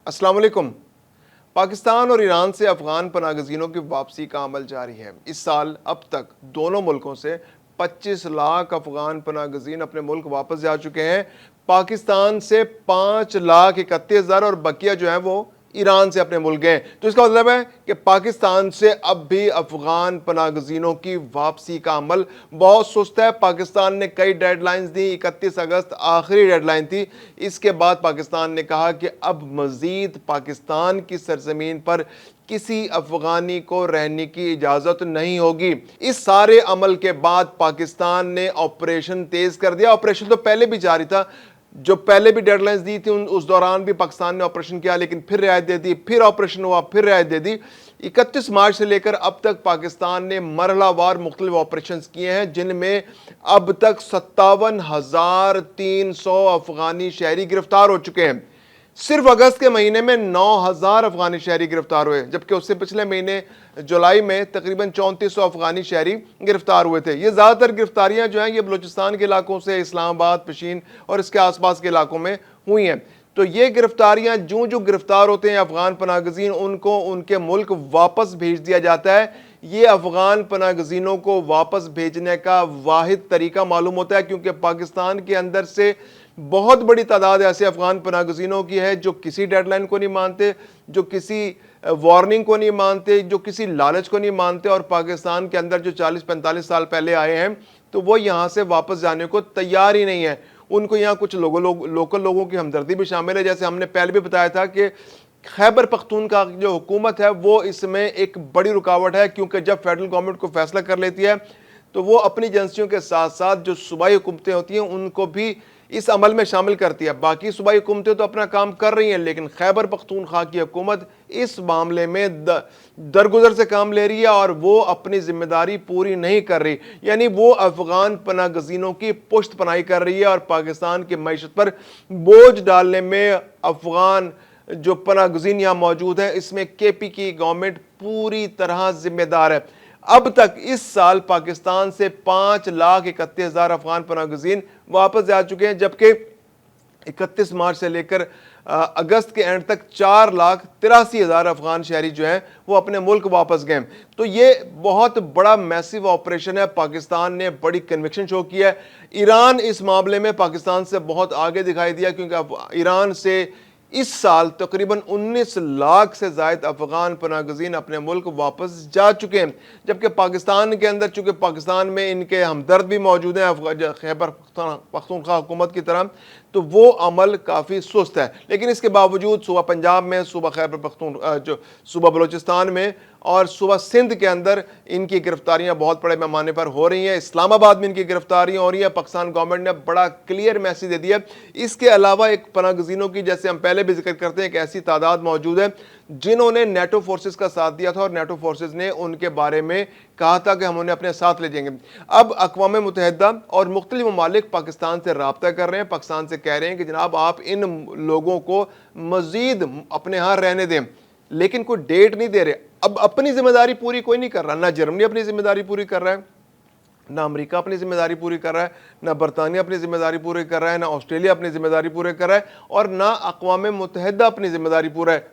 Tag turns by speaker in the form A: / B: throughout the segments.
A: السلام علیکم۔ پاکستان اور ایران سے افغان پناہ گزینوں کی واپسی کا عمل جاری ہے۔ اس سال اب تک دونوں ملکوں سے 25 لاکھ افغان پناہ گزین اپنے ملک واپس جا چکے ہیں۔ پاکستان سے 5,31,000 اور بقیہ جو ہیں وہ ایران سے اپنے ملک گئے۔ تو اس کا مطلب ہے کہ پاکستان سے اب بھی افغان پناہ گزینوں کی واپسی کا عمل بہت سست ہے۔ پاکستان نے کئی ڈیڈ لائنز دی، 31 اگست آخری ڈیڈ لائن تھی۔ اس کے بعد پاکستان نے کہا کہ اب مزید پاکستان کی سرزمین پر کسی افغانی کو رہنے کی اجازت نہیں ہوگی۔ اس سارے عمل کے بعد پاکستان نے آپریشن تیز کر دیا۔ آپریشن تو پہلے بھی جاری تھا، جو پہلے بھی ڈیڈ لائنز دی تھی اس دوران بھی پاکستان نے آپریشن کیا، لیکن پھر رعایت دے دی، پھر آپریشن ہوا، پھر رعایت دے دی۔ 31 مارچ سے لے کر اب تک پاکستان نے مرحلہ وار مختلف آپریشنز کیے ہیں، جن میں اب تک 57,300 افغانی شہری گرفتار ہو چکے ہیں۔ صرف اگست کے مہینے میں 9,000 افغانی شہری گرفتار ہوئے، جبکہ اس سے پچھلے مہینے جولائی میں تقریباً 3400 افغانی شہری گرفتار ہوئے تھے۔ یہ زیادہ تر گرفتاریاں جو ہیں یہ بلوچستان کے علاقوں سے، اسلام آباد، پشین اور اس کے آس پاس کے علاقوں میں ہوئی ہیں۔ تو یہ گرفتاریاں جو گرفتار ہوتے ہیں افغان پناہ گزین، ان کو ان کے ملک واپس بھیج دیا جاتا ہے۔ یہ افغان پناہ گزینوں کو واپس بھیجنے کا واحد طریقہ معلوم ہوتا ہے، کیونکہ پاکستان کے اندر سے بہت بڑی تعداد ایسے افغان پناہ گزینوں کی ہے جو کسی ڈیڈ لائن کو نہیں مانتے، جو کسی وارننگ کو نہیں مانتے، جو کسی لالچ کو نہیں مانتے، اور پاکستان کے اندر جو 40-45 سال پہلے آئے ہیں تو وہ یہاں سے واپس جانے کو تیار ہی نہیں ہے۔ ان کو یہاں کچھ لوکل لوگوں کی ہمدردی بھی شامل ہے، جیسے ہم نے پہلے بھی بتایا تھا کہ خیبر پختونخوا کی جو حکومت ہے وہ اس میں ایک بڑی رکاوٹ ہے، کیونکہ جب فیڈرل گورنمنٹ کو فیصلہ کر لیتی ہے تو وہ اپنی ایجنسیوں کے ساتھ ساتھ جو صوبائی حکومتیں ہوتی ہیں ان کو بھی اس عمل میں شامل کرتی ہے۔ باقی صوبائی حکومتیں تو اپنا کام کر رہی ہیں، لیکن خیبر پختونخوا کی حکومت اس معاملے میں درگزر سے کام لے رہی ہے اور وہ اپنی ذمہ داری پوری نہیں کر رہی۔ یعنی وہ افغان پناہ گزینوں کی پشت پناہی کر رہی ہے اور پاکستان کی معیشت پر بوجھ ڈالنے میں افغان جو پناہ گزین یہاں موجود ہیں اس میں کے پی کی گورنمنٹ پوری طرح ذمہ دار ہے۔ اب تک اس سال پاکستان سے 5,31,000 افغان پناہ گزین واپس جا چکے ہیں، جبکہ 31 مارچ سے لے کر اگست کے اینڈ تک 4,83,000 افغان شہری جو ہیں وہ اپنے ملک واپس گئے۔ تو یہ بہت بڑا میسیو آپریشن ہے، پاکستان نے بڑی کنوکشن شو کی ہے۔ ایران اس معاملے میں پاکستان سے بہت آگے دکھائی دیا، کیونکہ ایران سے اس سال تقریباً 19 لاکھ سے زائد افغان پناہ گزین اپنے ملک واپس جا چکے ہیں، جبکہ پاکستان کے اندر چونکہ پاکستان میں ان کے ہمدرد بھی موجود ہیں خیبر پختونخوا حکومت کی طرح، تو وہ عمل کافی سست ہے۔ لیکن اس کے باوجود صوبہ پنجاب میں، صوبہ خیبر پختونخوا، جو صوبہ بلوچستان میں اور صوبہ سندھ کے اندر ان کی گرفتاریاں بہت بڑے پیمانے پر ہو رہی ہیں۔ اسلام آباد میں ان کی گرفتاریاں ہو رہی ہیں۔ پاکستان گورنمنٹ نے بڑا کلیئر میسیج دے دیا۔ اس کے علاوہ ایک پناہ گزینوں کی، جیسے ہم پہلے بھی ذکر کرتے ہیں، ایک ایسی تعداد موجود ہے جنہوں نے نیٹو فورسز کا ساتھ دیا تھا اور نیٹو فورسز نے ان کے بارے میں کہا تھا کہ ہم انہیں اپنے ساتھ لے جائیں گے۔ اب اقوام متحدہ اور مختلف ممالک پاکستان سے رابطہ کر رہے ہیں، پاکستان سے کہہ رہے ہیں کہ جناب آپ ان لوگوں کو مزید اپنے ہاں رہنے دیں، لیکن کوئی ڈیٹ نہیں دے رہے۔ اب اپنی ذمہ داری پوری کوئی نہیں کر رہا، نہ جرمنی اپنی ذمہ داری پوری کر رہا ہے، نہ امریکہ اپنی ذمہ داری پوری کر رہا ہے، نہ برطانیہ اپنی ذمہ داری پوری کر رہا ہے، نہ آسٹریلیا اپنی ذمہ داری پوری کر رہا ہے، اور نہ اقوام متحدہ اپنی ذمہ داری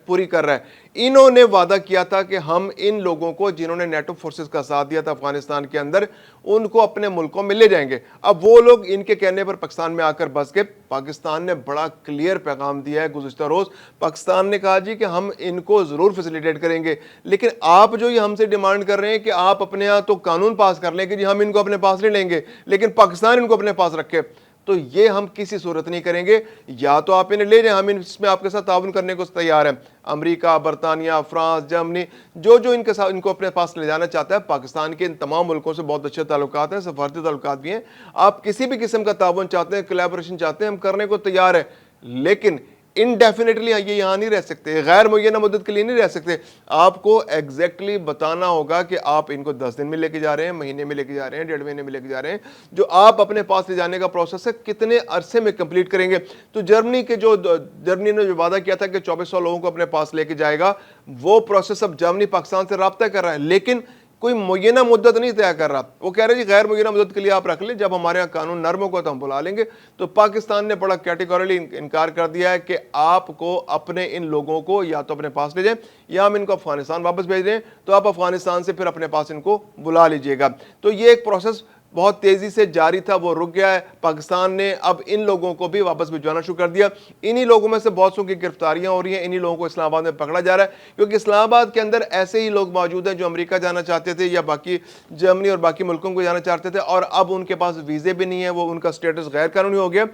A: پوری کر رہا ہے۔ انہوں نے وعدہ کیا تھا کہ ہم ان لوگوں کو جنہوں نے نیٹو فورسز کا ساتھ دیا تھا افغانستان کے اندر، ان کو اپنے ملکوں میں لے جائیں گے۔ اب وہ لوگ ان کے کہنے پر پاکستان میں آ کر بس گئے۔ پاکستان نے بڑا کلیئر پیغام دیا ہے گزشتہ روز۔ پاکستان نے کہا جی کہ ہم ان کو ضرور فیسیلیٹیٹ کریں گے، لیکن آپ جو یہ ہم سے ڈیمانڈ کر رہے ہیں کہ آپ اپنے ہاں تو قانون پاس کر لیں کہ جی ہم ان کو اپنے پاس نہیں لیں گے، لیکن پاکستان ان کو اپنے پاس رکھے، تو یہ ہم کسی صورت نہیں کریں گے۔ یا تو آپ انہیں لے جائیں، ہم اس میں آپ کے ساتھ تعاون کرنے کو تیار ہیں۔ امریکہ، برطانیہ، فرانس، جرمنی، جو ان کے ساتھ ان کو اپنے پاس لے جانا چاہتا ہے، پاکستان کے ان تمام ملکوں سے بہت اچھے تعلقات ہیں، سفارتی تعلقات بھی ہیں۔ آپ کسی بھی قسم کا تعاون چاہتے ہیں، کولیبوریشن چاہتے ہیں، ہم کرنے کو تیار ہیں، لیکن انڈیفینیٹلی یہ یہاں نہیں رہ سکتے، غیر معینہ مدت کے لیے نہیں رہ سکتے۔ آپ کو ایگزیکٹلی بتانا ہوگا کہ آپ ان کو 10 دن میں لے کے جا رہے ہیں، مہینے میں لے کے جا رہے ہیں، 1.5 مہینے میں لے کے جا رہے ہیں۔ جو آپ اپنے پاس لے جانے کا پروسیس ہے کتنے عرصے میں کمپلیٹ کریں گے؟ تو جرمنی نے جو وعدہ کیا تھا کہ 2400 لوگوں کو اپنے پاس لے کے جائے گا، وہ پروسیس اب جرمنی پاکستان سے رابطہ کر رہا ہے، لیکن کوئی معینہ مدت نہیں طے کر رہا. وہ کہہ رہے جی غیر معینہ مدت کے لیے آپ رکھ لیں, جب ہمارے یہاں قانون نرم ہوگا تو ہم بلا لیں گے. تو پاکستان نے بڑا کیٹیگوریکلی انکار کر دیا ہے کہ آپ کو اپنے ان لوگوں کو یا تو اپنے پاس لے جائیں یا ہم ان کو افغانستان واپس بھیج دیں, تو آپ افغانستان سے پھر اپنے پاس ان کو بلا لیجئے گا. تو یہ ایک پروسیس بہت تیزی سے جاری تھا, وہ رک گیا ہے. پاکستان نے اب ان لوگوں کو بھی واپس بھجوانا شروع کر دیا. انہی لوگوں میں سے بہت سو کی گرفتاریاں ہو رہی ہیں, انہی لوگوں کو اسلام آباد میں پکڑا جا رہا ہے, کیونکہ اسلام آباد کے اندر ایسے ہی لوگ موجود ہیں جو امریکہ جانا چاہتے تھے یا باقی جرمنی اور باقی ملکوں کو جانا چاہتے تھے, اور اب ان کے پاس ویزے بھی نہیں ہیں, وہ ان کا سٹیٹس غیر قانونی ہو گیا.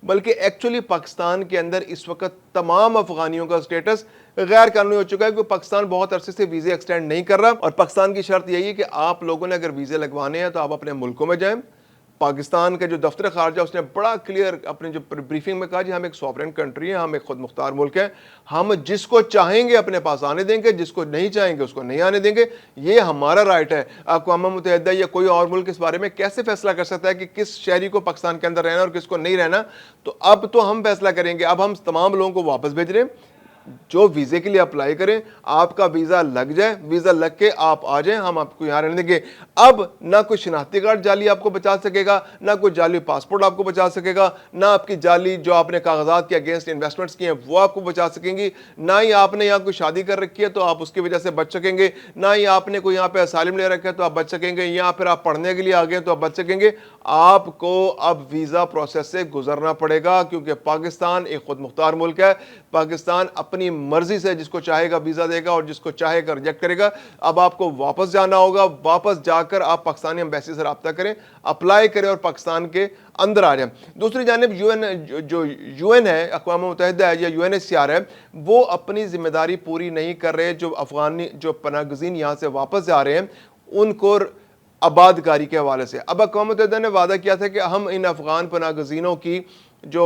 A: بلکہ ایکچولی پاکستان کے اندر اس وقت تمام افغانیوں کا سٹیٹس غیر قانونی ہو چکا ہے, کیونکہ پاکستان بہت عرصے سے ویزے ایکسٹینڈ نہیں کر رہا, اور پاکستان کی شرط یہی ہے کہ آپ لوگوں نے اگر ویزے لگوانے ہیں تو آپ اپنے ملکوں میں جائیں. پاکستان کا جو دفتر خارجہ اس نے بڑا کلیئر اپنے جو بریفنگ میں کہا جی ہم ایک سوورن کنٹری ہے, ہم ایک خود مختار ملک ہیں, ہم جس کو چاہیں گے اپنے پاس آنے دیں گے, جس کو نہیں چاہیں گے اس کو نہیں آنے دیں گے, یہ ہمارا رائٹ ہے. اقوام متحدہ یا کوئی اور ملک اس بارے میں کیسے فیصلہ کر سکتا ہے کہ کس شہری کو پاکستان کے اندر رہنا اور کس کو نہیں رہنا؟ تو اب تو ہم فیصلہ کریں گے. اب ہم تمام لوگوں کو واپس بھیج رہے ہیں جو ویزے کے لیے اپلائی کریں, آپ کا ویزا لگ جائے, ویزا لگ کے آپ آ جائیں, ہم آپ کو یہاں رہنے دیں گے. اب نہ کوئی شناختی کارڈ جعلی آپ کو بچا سکے گا, نہ کوئی جعلی پاسپورٹ آپ کو بچا سکے گا, نہ آپ کی جعلی جو آپ نے کاغذات کے اگینسٹ انویسٹمنٹس کی ہیں وہ آپ کو بچا سکیں گی, نہ ہی آپ نے یہاں کوئی شادی کر رکھی ہے تو آپ اس کی وجہ سے بچ سکیں گے, نہ ہی آپ نے کوئی یہاں پہ اسائلم لے رکھا ہے تو آپ بچ سکیں گے, یا پھر آپ پڑھنے کے لیے آ گئے تو آپ بچ سکیں گے. آپ کو اب ویزا پروسیس سے گزرنا پڑے گا, کیونکہ پاکستان ایک خود مختار ملک ہے. پاکستان اپنی مرضی سے جس کو چاہے گا ویزا دے گا اور جس کو چاہے گا ریجیکٹ کرے گا. اب آپ کو واپس جانا ہوگا, واپس جا کر آپ پاکستانی ایمبیسی سے رابطہ کریں, اپلائی کریں اور پاکستان کے اندر آ جائیں. دوسری جانب یو این ہے, اقوام متحدہ ہے یا UNHCR ہے, وہ اپنی ذمہ داری پوری نہیں کر رہے. جو افغانی جو پناہ گزین یہاں سے واپس جا رہے ہیں ان کو آباد کاری کے حوالے سے اب اقوام متحدہ نے وعدہ کیا تھا کہ ہم ان افغان پناہ گزینوں کی جو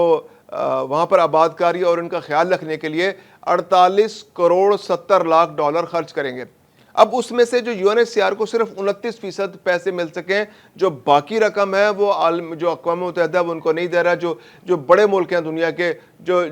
A: وہاں پر آباد کاری اور ان کا خیال رکھنے کے لیے 48 کروڑ 70 لاکھ ڈالر خرچ کریں گے. اب اس میں سے جو UNHCR کو صرف 29% پیسے مل سکیں, جو باقی رقم ہے وہ جو اقوام متحدہ ان کو نہیں دے رہا. جو بڑے ملک ہیں دنیا کے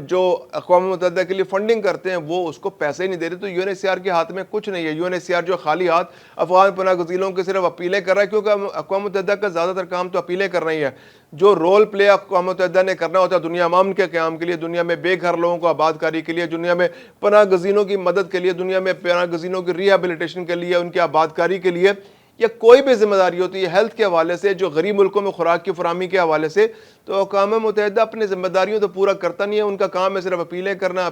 A: جو اقوام متحدہ کے لیے فنڈنگ کرتے ہیں وہ اس کو پیسے نہیں دے رہے. تو UNHCR کے ہاتھ میں کچھ نہیں ہے. UNHCR جو خالی ہاتھ افغان پناہ گزینوں کے صرف اپیلیں کر رہا ہے, کیونکہ اقوام متحدہ کا زیادہ تر کام تو اپیلیں کرنا ہی ہے. جو رول پلے اقوام متحدہ نے کرنا ہوتا ہے دنیا امن کے قیام کے لیے, دنیا میں بے گھر لوگوں کو آباد کاری کے لیے, دنیا میں پناہ گزینوں کی مدد کے لیے, دنیا میں پناہ گزینوں کی ریہیبلیٹیشن کے لیے, ان کی آباد کاری کے لیے, یا کوئی بھی ذمہ داری ہوتی ہے ہیلتھ کے حوالے سے, جو غریب ملکوں میں خوراک کی فراہمی کے حوالے سے, تو اقوام متحدہ اپنی ذمہ داریوں تو پورا کرتا نہیں ہے. ان کا کام ہے صرف اپیلیں کرنا.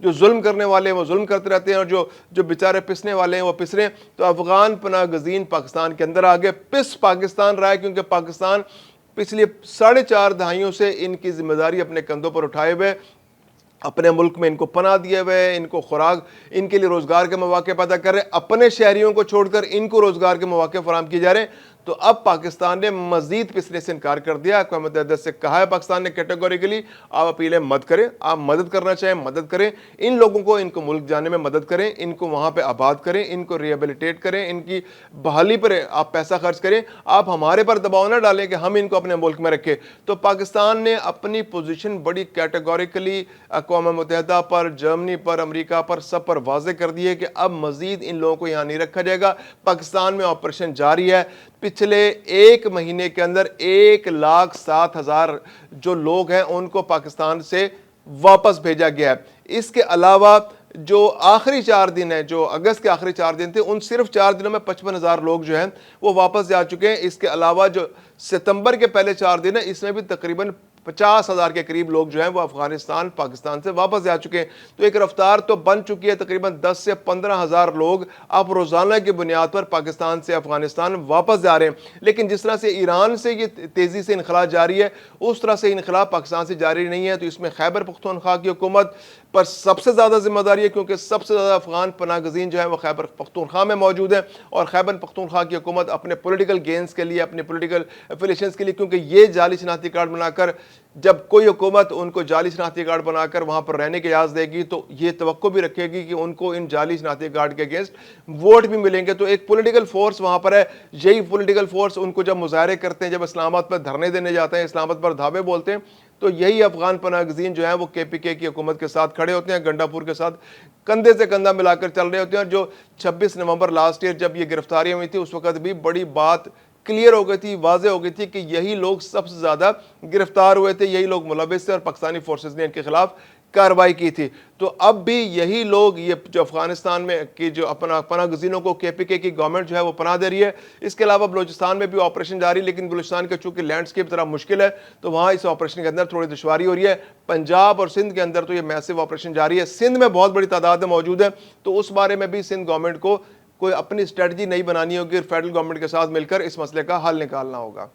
A: جو ظلم کرنے والے ہیں وہ ظلم کرتے رہتے ہیں, اور جو بیچارے پسنے والے ہیں وہ پس رہے ہیں. تو افغان پناہ گزین پاکستان کے اندر آگے پس پاکستان رہا ہے, کیونکہ پاکستان پچھلی 4.5 دہائیوں سے ان کی ذمہ داری اپنے کندھوں پر اٹھائے ہوئے, اپنے ملک میں ان کو پناہ دیے ہوئے, ان کو خوراک, ان کے لیے روزگار کے مواقع پیدا کر رہے. اپنے شہریوں کو چھوڑ کر ان کو روزگار کے مواقع فراہم کیے جا رہے ہیں. تو اب پاکستان نے مزید پسنے سے انکار کر دیا. اقوام متحدہ سے کہا ہے پاکستان نے کیٹیگوریکلی آپ اپیلیں مت کریں, آپ مدد کرنا چاہیں مدد کریں, ان لوگوں کو ان کو ملک جانے میں مدد کریں, ان کو وہاں پہ آباد کریں, ان کو ریہیبلیٹیٹ کریں, ان کی بحالی پر آپ پیسہ خرچ کریں. آپ ہمارے پر دباؤ نہ ڈالیں کہ ہم ان کو اپنے ملک میں رکھیں. تو پاکستان نے اپنی پوزیشن بڑی کیٹیگوریکلی اقوام متحدہ پر, جرمنی پر, امریکہ پر, سب پر واضح کر دی ہے کہ اب مزید ان لوگوں کو یہاں نہیں رکھا جائے گا. پاکستان میں آپریشن جاری ہے. پچھلے 1 مہینے کے اندر 1,07,000 جو لوگ ہیں ان کو پاکستان سے واپس بھیجا گیا ہے. اس کے علاوہ جو آخری 4 دن ہیں, جو اگست کے آخری 4 دن تھے, ان صرف 4 دنوں میں 55,000 لوگ جو ہیں وہ واپس جا چکے ہیں. اس کے علاوہ جو ستمبر کے پہلے 4 دن ہیں, اس میں بھی تقریباً 50,000 کے قریب لوگ جو ہیں وہ افغانستان پاکستان سے واپس جا چکے ہیں. تو ایک رفتار تو بن چکی ہے, تقریباً 10 سے 15,000 لوگ اب روزانہ کی بنیاد پر پاکستان سے افغانستان واپس جا رہے ہیں. لیکن جس طرح سے ایران سے یہ تیزی سے انخلا جاری ہے, اس طرح سے انخلا پاکستان سے جاری نہیں ہے. تو اس میں خیبر پختونخوا کی حکومت پر سب سے زیادہ ذمہ داری ہے, کیونکہ سب سے زیادہ افغان پناہ گزین جو ہیں وہ خیبر پختونخوا میں موجود ہیں, اور خیبر پختونخوا کی حکومت اپنے پولیٹیکل گینز کے لیے, اپنے پولیٹیکل افیلیشنز کے لیے, کیونکہ یہ جعلی شناختی کارڈ بنا کر جب کوئی حکومت ان کو جعلی شناختی کارڈ بنا کر وہاں پر رہنے کی اجازت دے گی تو یہ توقع بھی رکھے گی کہ ان کو ان جعلی شناختی کارڈ کے اگینسٹ ووٹ بھی ملیں گے. تو ایک پولیٹیکل فورس وہاں پر ہے. یہی پولیٹیکل فورس ان کو جب مظاہرے کرتے ہیں, جب اسلام آباد پر دھرنے دینے جاتے ہیں, اسلام آباد پر دھاوے بولتے ہیں, تو یہی افغان پناہ گزین جو ہیں وہ کے پی کے کی حکومت کے ساتھ کھڑے ہوتے ہیں, گنڈا پور کے ساتھ کندھے سے کندھا ملا کر چل رہے ہوتے ہیں. جو 26 نومبر لاسٹ ایئر جب یہ گرفتاریاں ہوئی تھی اس وقت بھی بڑی بات کلیئر ہو گئی تھی, واضح ہو گئی تھی کہ یہی لوگ سب سے زیادہ گرفتار ہوئے تھے, یہی لوگ ملوث تھے اور پاکستانی فورسز نے ان کے خلاف کارروائی کی تھی. تو اب بھی یہی لوگ, یہ جو افغانستان میں کی جو اپنا پناہ گزینوں کو کے پی کے کی گورنمنٹ جو ہے وہ پناہ دے رہی ہے. اس کے علاوہ بلوچستان میں بھی آپریشن جاری, لیکن بلوچستان کے چونکہ لینڈسکیپ ذرا مشکل ہے تو وہاں اس آپریشن کے اندر تھوڑی دشواری ہو رہی ہے. پنجاب اور سندھ کے اندر تو یہ میسو آپریشن جاری ہے, سندھ میں بہت بڑی تعداد میں موجود ہے, تو اس بارے میں بھی سندھ گورنمنٹ کو کوئی اپنی اسٹریٹجی نہیں بنانی ہوگی اور فیڈرل گورنمنٹ کے ساتھ مل کر اس مسئلے کا حل نکالنا ہوگا.